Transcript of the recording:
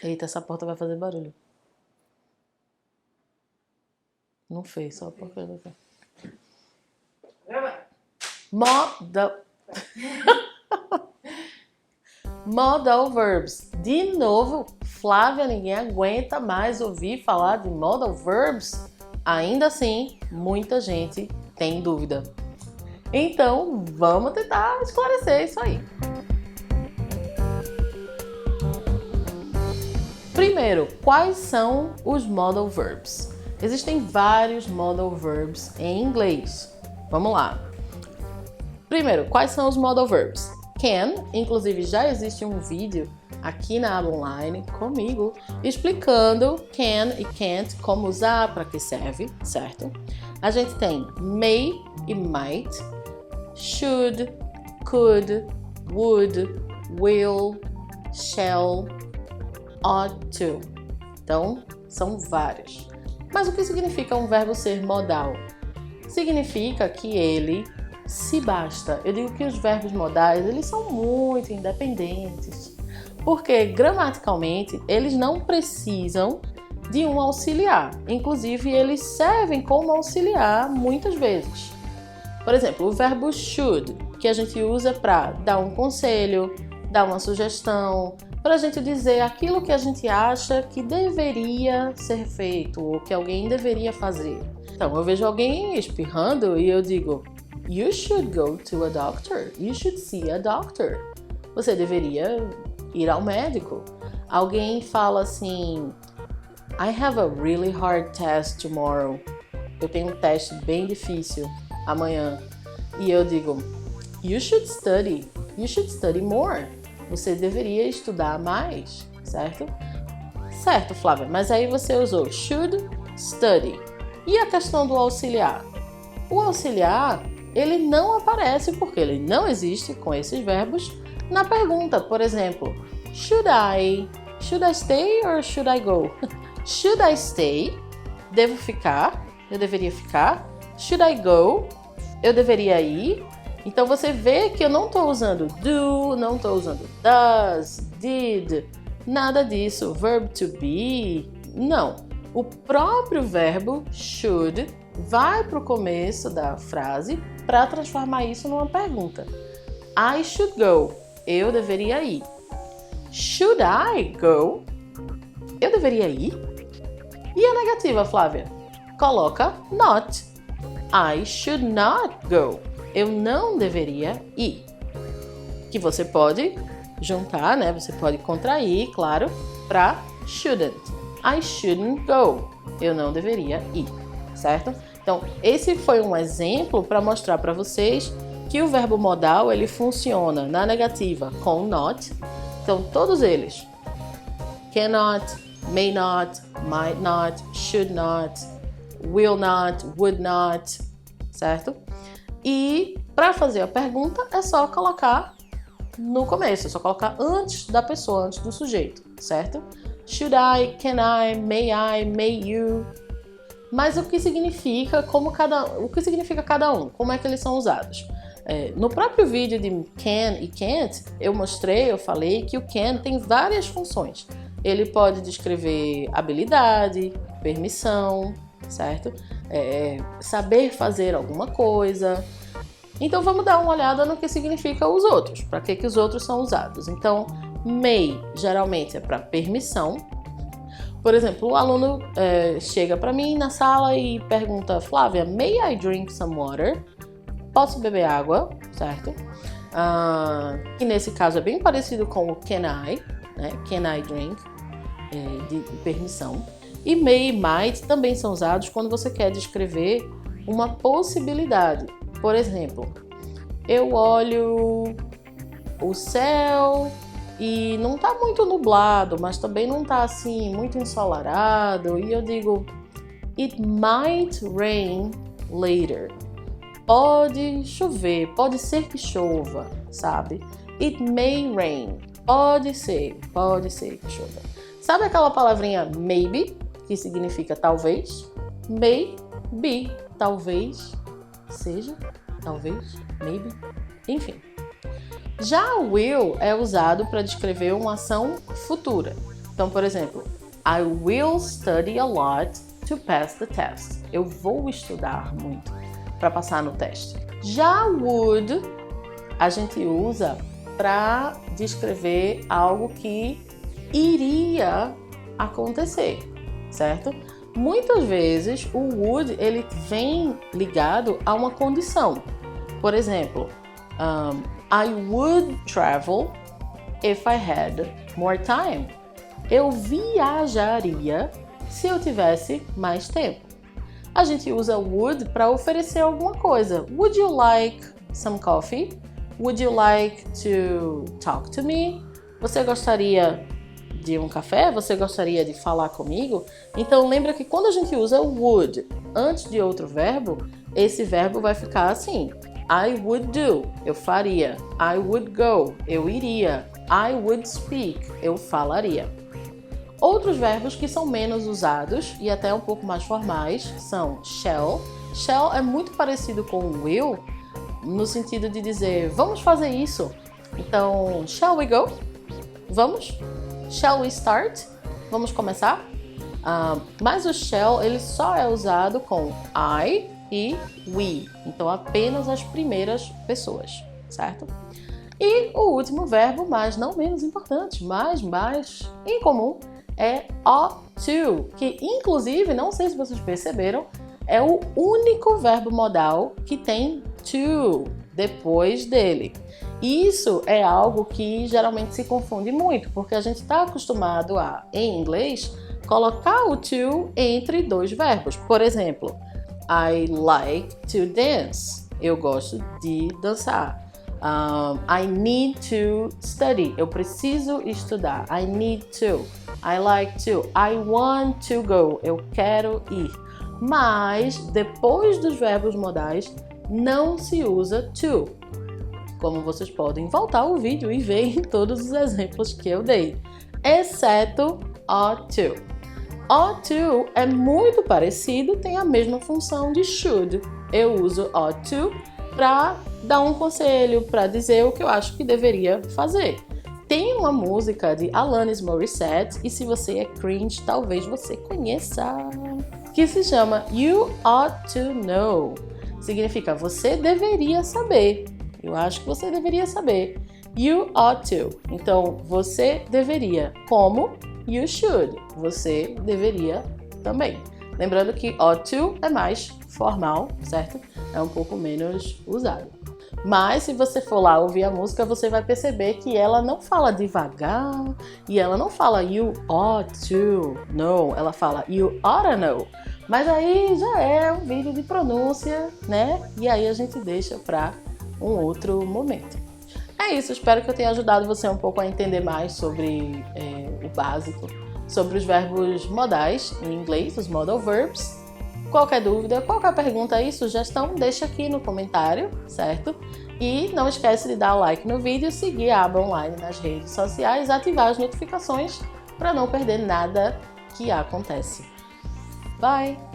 Eita, essa porta vai fazer barulho. Não fez, só porque... Modal verbs. De novo, Flávia, ninguém aguenta mais ouvir falar de modal verbs. Ainda assim, muita gente tem dúvida. Então, vamos tentar esclarecer isso aí. Primeiro, quais são os modal verbs? Existem vários modal verbs em inglês. Vamos lá. Primeiro, quais são os modal verbs? Can, inclusive já existe um vídeo aqui na aba online comigo explicando can e can't, como usar, para que serve, certo? A gente tem may e might, should, could, would, will, shall, ought to. Então, são vários. Mas o que significa um verbo ser modal? Significa que ele se basta. Eu digo que os verbos modais, eles são muito independentes, porque gramaticalmente eles não precisam de um auxiliar. Inclusive, eles servem como auxiliar muitas vezes. Por exemplo, o verbo should, que a gente usa para dar um conselho, dar uma sugestão, para a gente dizer aquilo que a gente acha que deveria ser feito ou que alguém deveria fazer. Então, eu vejo alguém espirrando e eu digo: You should go to a doctor. You should see a doctor. Você deveria ir ao médico. Alguém fala assim: I have a really hard test tomorrow. Eu tenho um teste bem difícil amanhã. E eu digo: You should study. You should study more. Você deveria estudar mais, certo? Certo, Flávia, mas aí você usou should, study. E a questão do auxiliar? O auxiliar, ele não aparece porque ele não existe com esses verbos na pergunta. Por exemplo, should I stay or should I go? Should I stay? Devo ficar? Eu deveria ficar? Should I go? Eu deveria ir? Então você vê que eu não estou usando do, não estou usando does, did, nada disso. Verb to be, não. O próprio verbo should vai para o começo da frase para transformar isso numa pergunta. I should go. Eu deveria ir. Should I go? Eu deveria ir? E a negativa, Flávia? Coloca not. I should not go. Eu não deveria ir. Que você pode juntar, né? Você pode contrair, claro, para shouldn't. I shouldn't go. Eu não deveria ir, certo? Então, esse foi um exemplo para mostrar para vocês que o verbo modal, ele funciona na negativa com not. Então, todos eles. Cannot, may not, might not, should not, will not, would not, certo? E para fazer a pergunta é só colocar no começo, é só colocar antes da pessoa, antes do sujeito, certo? Should I, can I, may you. Mas o que significa cada um? Como é que eles são usados? No próprio vídeo de can e can't, eu falei que o can tem várias funções. Ele pode descrever habilidade, permissão, certo? Saber fazer alguma coisa. Então vamos dar uma olhada no que significa os outros, para que os outros são usados. Então, may geralmente é para permissão. Por exemplo, o aluno chega para mim na sala e pergunta: Flávia, may I drink some water? Posso beber água, certo? E nesse caso é bem parecido com o can I, né? Can I drink, de permissão. E may e might também são usados quando você quer descrever uma possibilidade. Por exemplo, eu olho o céu e não está muito nublado, mas também não está assim muito ensolarado, e eu digo it might rain later. Pode chover, pode ser que chova, sabe? It may rain. Pode ser que chova. Sabe aquela palavrinha maybe, que significa talvez? May be, talvez seja, talvez, maybe, enfim. Já o will é usado para descrever uma ação futura. Então, por exemplo, I will study a lot to pass the test. Eu vou estudar muito para passar no teste. Já would a gente usa para descrever algo que iria acontecer, certo? Muitas vezes o would ele vem ligado a uma condição. Por exemplo, I would travel if I had more time. Eu viajaria se eu tivesse mais tempo. A gente usa would para oferecer alguma coisa. Would you like some coffee? Would you like to talk to me? Você gostaria de um café? Você gostaria de falar comigo? Então lembra que quando a gente usa would antes de outro verbo, esse verbo vai ficar assim. I would do, eu faria. I would go, eu iria. I would speak, eu falaria. Outros verbos que são menos usados e até um pouco mais formais são shall. Shall é muito parecido com will, no sentido de dizer vamos fazer isso. Então, shall we go? Vamos? Shall we start? Vamos começar? Mas o shall ele só é usado com I e we. Então, apenas as primeiras pessoas, certo? E o último verbo, mas não menos importante, mas mais incomum, é ought to, que inclusive, não sei se vocês perceberam, é o único verbo modal que tem to depois dele. Isso é algo que geralmente se confunde muito, porque a gente está acostumado a, em inglês, colocar o to entre dois verbos. Por exemplo, I like to dance. Eu gosto de dançar. I need to study. Eu preciso estudar. I need to. I like to. I want to go. Eu quero ir. Mas, depois dos verbos modais, não se usa to. Como vocês podem voltar o vídeo e ver em todos os exemplos que eu dei. Exceto ought to. Ought to é muito parecido, tem a mesma função de should. Eu uso ought to para dar um conselho, para dizer o que eu acho que deveria fazer. Tem uma música de Alanis Morissette, e se você é cringe, talvez você conheça, que se chama You Ought to Know. Significa você deveria saber. Eu acho que você deveria saber. You ought to. Então, você deveria. Como? You should. Você deveria também. Lembrando que ought to é mais formal, certo? É um pouco menos usado. Mas se você for lá ouvir a música, você vai perceber que ela não fala devagar e ela não fala you ought to know, ela fala you oughta know. Mas aí já é um vídeo de pronúncia, né? E aí a gente deixa para um outro momento. É isso, espero que eu tenha ajudado você um pouco a entender mais sobre o básico, sobre os verbos modais em inglês, os modal verbs. Qualquer dúvida, qualquer pergunta e sugestão, deixa aqui no comentário, certo? E não esquece de dar o like no vídeo, seguir a Aba Online nas redes sociais, ativar as notificações para não perder nada que acontece. Bye!